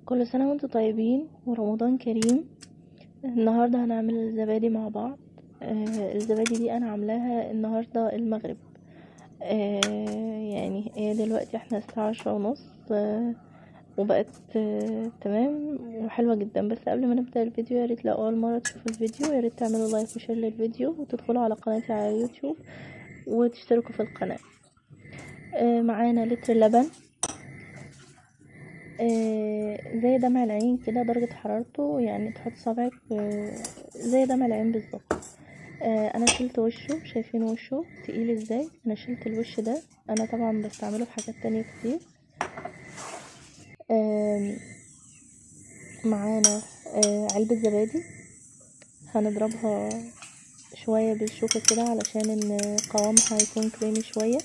كل سنة وانتم طيبين ورمضان كريم. النهاردة هنعمل الزبادي مع بعض. الزبادي دي انا عاملاها النهاردة المغرب. يعني هي دلوقتي احنا الساعة 10:30. وبقت تمام وحلوة جدا. بس قبل ما نبدأ الفيديو، ياريت لو اول مرة تشوفوا الفيديو ياريت تعملوا لايك وشير للفيديو، وتدخلوا على قناتي على اليوتيوب وتشتركوا في القناة. معانا لتر لبن، زي دمع العين كده، درجة حرارته يعني تحط صابعك زي دمع العين بالظبط. انا شلت وشه، شايفين وشه تقيل ازاي؟ انا شلت الوش ده. انا طبعا بستعمله في حاجات تانية كتير. معانا علبة زبادي، هنضربها شوية بالشوكة كده علشان ان قوامها هيكون كريمي شوية.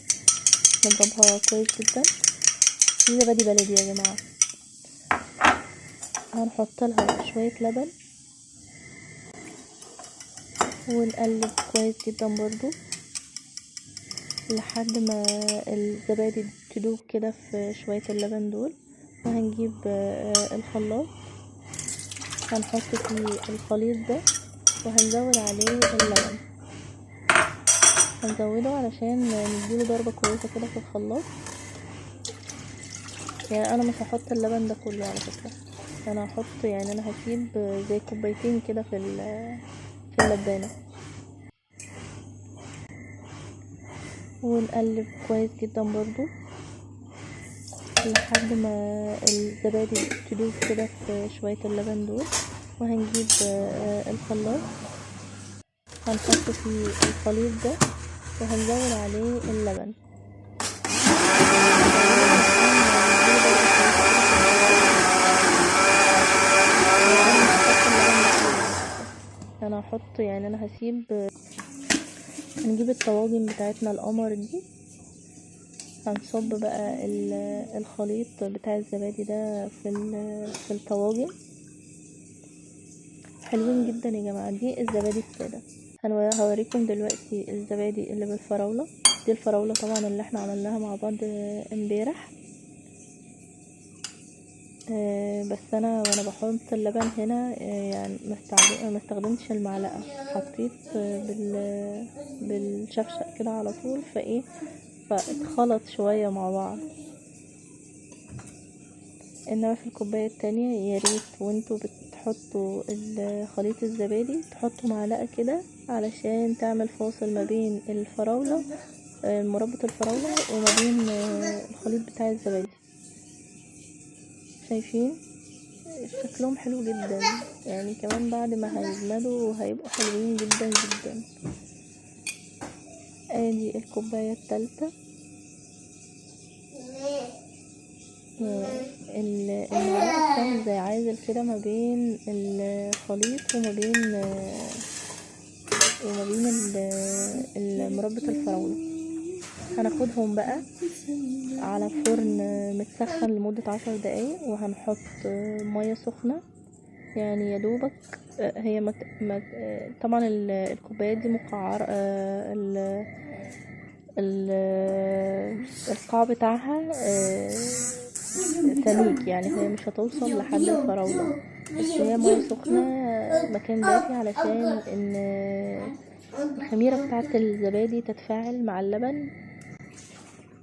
نضربها كويس جدا. دي زبادي بلدي يا جماعة. هنحط لها شوية لبن ونقلب كويس جدا برضو لحد ما الزبادي تدوب كده في شوية اللبن دول. وهنجيب الخلاط، هنحط فيه الخليط ده وهنزود عليه اللبن. هنزوده علشان نديله ضربة كويسة كده في الخلاط. يعني انا مش هحط اللبن ده كله على فكرة، انا هحط يعني انا هسيب زي كوبايتين كده في اللبانة. ونقلب كويس جدا برضو لحد ما الزبادي تدوب كده في شوية اللبن دول. وهنجيب الخلاط، هنحط فيه الخليط ده وهنزود عليه اللبن. انا هحط يعني انا هسيب. هنجيب الطواجن بتاعتنا القمر دي، هنصب بقى الخليط بتاع الزبادي ده في الطواجن. حلوين جدا يا جماعه. دي الزبادي الساده. هوريكم دلوقتي الزبادي اللي بالفراوله. دي الفراوله طبعا اللي احنا عملناها مع بعض امبارح. بس انا وانا بحط اللبن هنا يعني ما استخدمتش المعلقه، حطيت بالشفشق كده على طول. فاتخلط شويه مع بعض. انما في الكوبايه التانية ياريت وانتوا بتحطوا خليط الزبادي تحطوا معلقه كده علشان تعمل فاصل ما بين الفراوله، مربى الفراوله، وما بين الخليط بتاع الزبادي. شايفين شكلهم حلو جدا؟ يعني كمان بعد ما هيجمدوا هيبقوا حلوين جدا جدا. ادي الكوبايه الثالثه. المعلقه بتعمل زي عازل كده ما بين الخليط وما بين مربى الفراوله. هناخدهم بقى على فرن متسخن لمدة 10 دقايق، وهنحط مية سخنة يعني يدوبك. هي طبعا الكوبايات دي مقعرة. القاع بتاعها سميك، يعني هي مش هتوصل لحد الفراولة. بس هي مية سخنة مكان دافي علشان ان الخميرة بتاعت الزبادي تتفاعل مع اللبن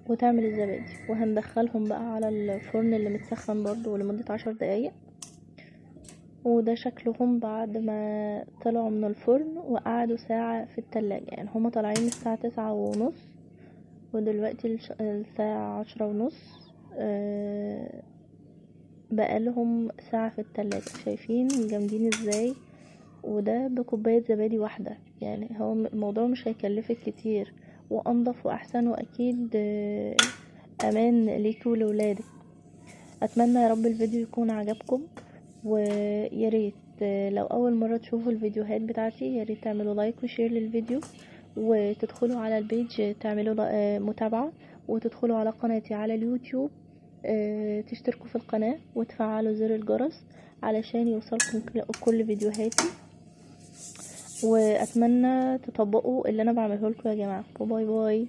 وتعمل الزبادي. وهندخلهم بقى على الفرن اللي متسخن برضو لمدة 10 دقايق. وده شكلهم بعد ما طلعوا من الفرن وقعدوا ساعة في التلاجة. يعني هما طالعين الساعة 9:30 ودلوقتي الساعة 10:30. بقالهم ساعة في التلاجة. شايفين جامدين ازاي؟ وده بكوباية زبادي واحدة. يعني هو الموضوع مش هيكلفك كتير، وانضف واحسن، واكيد امان ليكي ولولادك. اتمنى يا رب الفيديو يكون عجبكم. وياريت لو اول مرة تشوفوا الفيديوهات بتاعتي ياريت تعملوا لايك وشير للفيديو، وتدخلوا على البيج تعملوا متابعة، وتدخلوا على قناتي على اليوتيوب تشتركوا في القناة وتفعلوا زر الجرس علشان يوصلكم كل فيديوهاتي. واتمنى تطبقوا اللي انا بعمله لكم يا جماعة. باي باي.